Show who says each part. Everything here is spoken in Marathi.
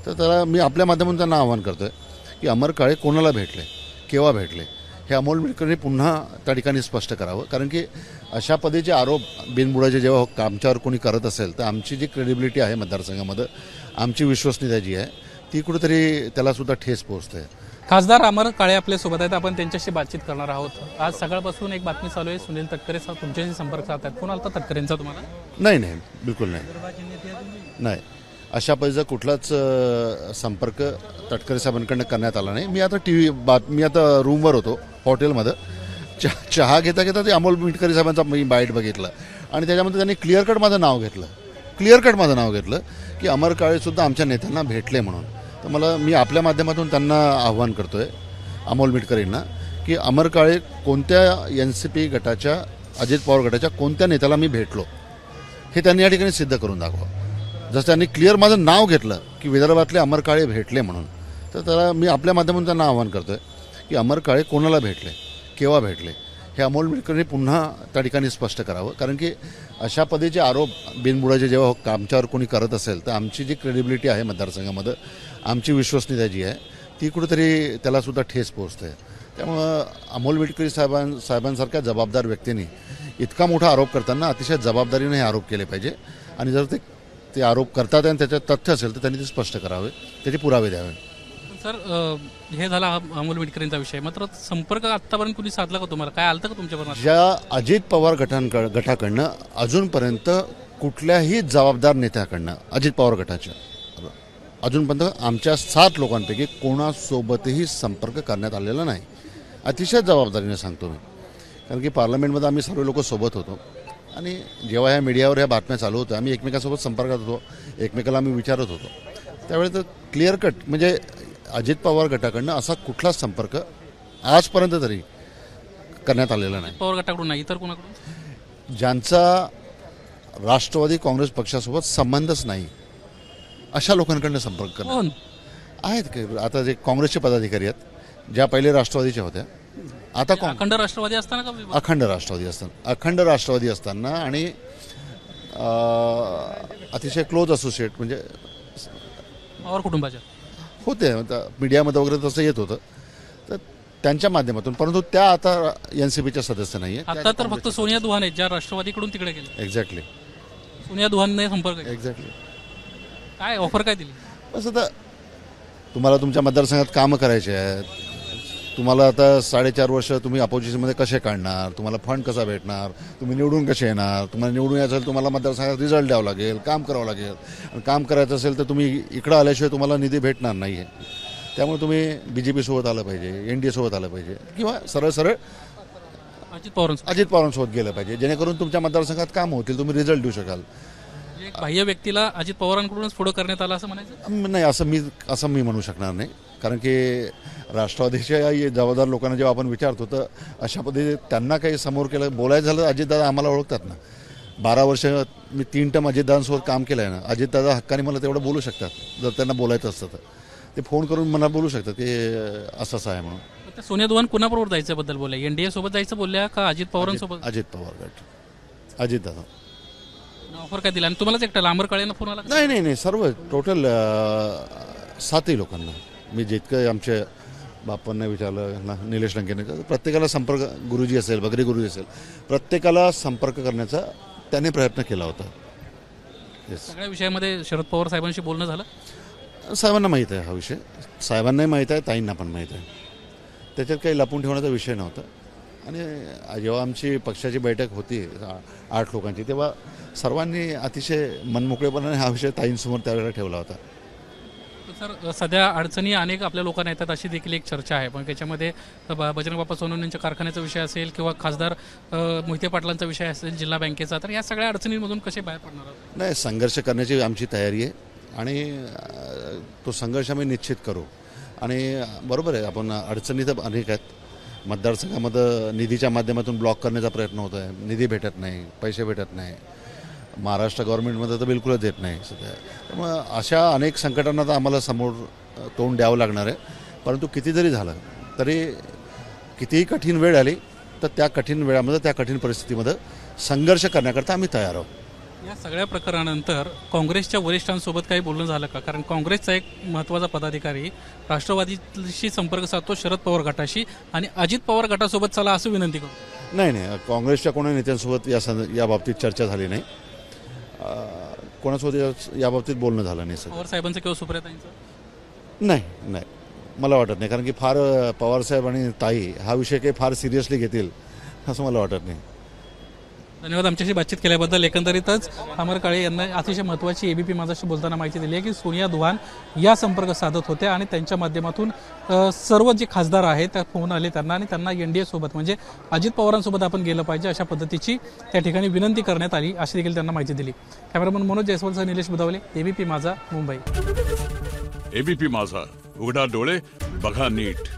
Speaker 1: तर त्याला मी आपल्या माध्यमातून त्यांना आवाहन करतो आहे की अमर काळे कोणाला भेटले, केव्हा भेटले, हे अमोल मिटकरने पुन्हा त्या ठिकाणी स्पष्ट करावं. कारण की अशा पद्धतीचे आरोप बिनबुडाचे जेव्हा आमच्यावर कोणी करत असेल तर आमची जी क्रेडिबिलिटी आहे मतदारसंघामध्ये, आमची विश्वसनीयता जी आहे ती कुठेतरी त्यालासुद्धा ठेस पोहोचते.
Speaker 2: खासदार अमर काळे आपल्यासोबत आहेत. आपण त्यांच्याशी बातचीत करणार आहोत. आज सकाळपासून एक बातमी चालू आहे, सुनील तटकरे तुमच्याशी संपर्क साधतात. फोन आला होता तटकरेंचा तुम्हाला?
Speaker 1: नाही, बिलकुल नाही. अशा पद्धतीचा कुठलाच संपर्क तटकरे साहेबांकडनं करण्यात आला नाही. मी आता रूमवर होतो हॉटेलमध्ये, चहा घेता घेता ते अमोल मिटकरी साहेबांचा मी बाईट बघितलं आणि त्याच्यामध्ये त्यांनी क्लिअर कट माझं नाव घेतलं की अमर काळेसुद्धा आमच्या नेत्यांना भेटले म्हणून. तर मी आपल्या माध्यमातून त्यांना आव्हान करतो आहे अमोल मिटकरींना की अमर काळे कोणत्या NCP गटाच्या, अजित पवार गटाच्या कोणत्या नेत्याला मी भेटलो हे त्यांनी या ठिकाणी सिद्ध करून दाखवा. जसं त्यांनी क्लिअर माझं नाव घेतलं की विदर्भातले अमर काळे भेटले म्हणून, तर त्याला मी आपल्या माध्यमातून त्यांना आव्हान करतो आहे की अमर काळे कोणाला भेटले, केव्हा भेटले, हे अमोल मिटकरने पुन्हा त्या ठिकाणी स्पष्ट करावं. कारण की अशा पद्धतीचे आरोप बिनबुडाचे जेव्हा आमच्यावर कोणी करत असेल तर आमची जी क्रेडिबिलिटी आहे मतदारसंघामध्ये, आमची विश्वसनीयता जी आहे ती कुठेतरी त्यालासुद्धा ठेस पोहोचते. त्यामुळं अमोल मिटकरी साहेबांसारख्या जबाबदार व्यक्तींनी इतका मोठा आरोप करताना अतिशय जबाबदारीने हे आरोप केले पाहिजे आणि जर ते आरोप करतात आणि त्याच्यात तथ्य असेल तर त्यांनी ते स्पष्ट करावे, त्याचे पुरावे द्यावे.
Speaker 2: सर, हे झाला अमोल मिटकरींचा विषय. मात्र संपर्क आत्तापर्यंत कुणी साधला का तुम्हाला? काय आलं का तुमच्यापर्यंत?
Speaker 1: ज्या अजित पवार गटाकडनं अजूनपर्यंत कुठल्याही जबाबदार नेत्याकडनं, अजित पवार गटाच्या अजूनपर्यंत आमच्या 7 लोकांपैकी कोणासोबतही संपर्क करण्यात आलेला नाही. अतिशय जबाबदारीने सांगतो मी, कारण की पार्लमेंटमध्ये आम्ही सर्व लोक सोबत होतो आणि जेव्हा ह्या मीडियावर ह्या बातम्या चालू होत्या आम्ही एकमेकांसोबत संपर्कात होतो, एकमेकाला आम्ही विचारत होतो. त्यावेळी तर क्लिअर कट म्हणजे अजित पवार गटाकडनं असा कुठलाच संपर्क आजपर्यंत तरी करण्यात आलेला नाही.
Speaker 2: पवार गटाकडून नाही, इतर कोणाकडून?
Speaker 1: ज्यांचा राष्ट्रवादी काँग्रेस पक्षासोबत संबंधच नाही अशा लोकांकडनं संपर्क करणं आहेत की. आता जे काँग्रेसचे पदाधिकारी आहेत, ज्या पहिले राष्ट्रवादीच्या होत्या, आता
Speaker 2: अखंड राष्ट्रवादी असताना का?
Speaker 1: अखंड राष्ट्रवादी असताना आणि अतिशय क्लोज असोसिएट म्हणजे
Speaker 2: पवार कुटुंबाच्या
Speaker 1: होते. मीडियामध्ये वगैरे तसं येत होतं, तर त्यांच्या माध्यमातून. परंतु त्या आता NCPच्या सदस्य नाही आहे.
Speaker 2: आता तर फक्त सोनिया दुहान आहेत, ज्या राष्ट्रवादीकडून तिकडे गेले.
Speaker 1: एक्झॅक्टली,
Speaker 2: सोनिया दुहानने संपर्क
Speaker 1: एक्झॅक्टली.
Speaker 2: काय ऑफर काय दिली?
Speaker 1: बस आता तुम्हाला तुमच्या मतदारसंघात कामं करायचे आहेत, तुम्हाला आता 4.5 वर्ष तुम्ही अपोजिशनमध्ये कसे काढणार, तुम्हाला फंड कसा भेटणार, तुम्ही निवडून कसे येणार, तुम्हाला निवडून यायचं असेल तुम्हाला मतदारसंघात रिझल्ट द्यावं लागेल, काम करावं लागेल. आणि काम करायचं असेल तर तुम्ही इकडं आल्याशिवाय तुम्हाला निधी भेटणार नाही आहे. त्यामुळे तुम्ही BJP सोबत आलं पाहिजे, NDA सोबत आलं पाहिजे किंवा सरळ अजित पवारांसोबत गेलं पाहिजे, जेणेकरून तुमच्या मतदारसंघात काम होतील, तुम्ही रिझल्ट देऊ शकाल.
Speaker 2: बाह्य व्यक्तीला अजित पवारांकडूनच पुढं करण्यात आलं असं म्हणायचं
Speaker 1: नाही, असं मी म्हणू शकणार नाही. कारण की राष्ट्रवादीच्या जबाबदार लोकांना जेव्हा आपण विचारतो तर अशा पद्धतीने त्यांना काही समोर केलं बोलायचं झालं. अजितदादा आम्हाला ओळखतात ना, 12 वर्ष मी 3 टर्म अजितदादांसोबत काम केलं आहे ना. अजितदादा हक्काने मला तेवढं बोलू शकतात, जर त्यांना बोलायचं असतं तर ते फोन करून मला बोलू शकतात की असं आहे म्हणून.
Speaker 2: सोनिया दुहान कुणाबरोबर जायचं बद्दल बोलल्या? NDA सोबत जायचं बोलल्या का अजित पवारांसोबत?
Speaker 1: अजित पवार गट, अजितदादा.
Speaker 2: ऑफर काय दिला? आणि तुम्हालाच एकट्याला अमर काळेंना फोन आला?
Speaker 1: नाही, सर्व टोटल 7ही लोकांना. मी जितकं आमच्या बापांना विचारलं, निलेश लंकेने, प्रत्येकाला संपर्क, गुरुजी असेल, बगरी गुरुजी असेल, प्रत्येकाला संपर्क करण्याचा त्याने प्रयत्न केला होता.
Speaker 2: सगळ्या विषयामध्ये शरद पवार साहेबांशी बोलणं झालं?
Speaker 1: साहेबांना माहीत आहे हा विषय, साहेबांनाही माहीत आहे, ताईंना पण माहीत आहे. त्याच्यात काही लपून ठेवण्याचा विषय नव्हता. आणि जेव्हा आमची पक्षाची बैठक होती 8 लोकांची, तेव्हा सर्वांनी अतिशय मनमोकळेपणाने हा विषय ताईंसमोर त्यावेळेला ठेवला होता.
Speaker 2: सर, सध्या अडचणी अनेक आपल्या लोकांना येतात अशी देखील एक चर्चा आहे. पण त्याच्यामध्ये बजरंग बाप्पा सोनवणेंच्या कारखान्याचा विषय असेल किंवा खासदार मोहिते पाटलांचा विषय असेल, जिल्हा बँकेचा, तर या सगळ्या अडचणींमधून कसे बाहेर पडणार आहोत?
Speaker 1: नाही, संघर्ष करण्याची आमची तयारी आहे आणि तो संघर्ष आम्ही निश्चित करू. आणि बरोबर आहे, आपण अडचणी तर अनेक आहेत. मतदारसंघामध्ये निधीच्या माध्यमातून ब्लॉक करण्याचा प्रयत्न होतो आहे, निधी भेटत नाही, पैसे भेटत नाही. महाराष्ट्र गव्हर्नमेंटमध्ये तर बिलकुलच देत नाही सध्या. त्यामुळं अशा अनेक संकटांना तर आम्हाला समोर तोंड द्यावं लागणार आहे. परंतु किती जरी झालं तरी, कितीही कठीण वेळ आली तर त्या कठीण वेळामध्ये, त्या कठीण परिस्थितीमध्ये संघर्ष करण्याकरता आम्ही तयार आहोत.
Speaker 2: या सगळ्या प्रकारानंतर काँग्रेसच्या वरिष्ठांसोबत काही बोलणं झालं का? कारण काँग्रेसचा एक महत्त्वाचा पदाधिकारी राष्ट्रवादीशी संपर्क साधतो शरद पवार गटाशी आणि अजित पवार गटासोबत चला असं विनंती करतो.
Speaker 1: नाही, काँग्रेसच्या कोणी नेत्यांसोबत या बाबतीत चर्चा झाली नाही. कोणासोबत या बाबतीत बोलणं झालं नाही सर.
Speaker 2: पवार साहेबांचं किंवा सुप्रियाताईंचं?
Speaker 1: नाही, मला वाटत नाही. कारण की फार पवारसाहेब आणि ताई हा विषय काही फार सिरियसली घेतील असं मला वाटत नाही.
Speaker 2: धन्यवाद आमच्याशी बातचीत केल्याबद्दल. एकंदरीतच अमर काळे यांना अतिशय महत्त्वाची एबीपी माझाशी बोलताना माहिती दिली आहे की सोनिया दुहान या संपर्क साधत होत्या आणि त्यांच्या माध्यमातून सर्व जे खासदार आहेत त्या फोन आले त्यांना आणि त्यांना एनडीए सोबत म्हणजे अजित पवारांसोबत आपण गेलं पाहिजे अशा पद्धतीची त्या ठिकाणी विनंती करण्यात आली अशी देखील त्यांना माहिती दिली. कॅमेरामन मनोज जयस्वालसह निलेश बुधावले, एबीपी माझा, मुंबई.
Speaker 3: एबीपी माझा, उघडा डोळे बघा नीट.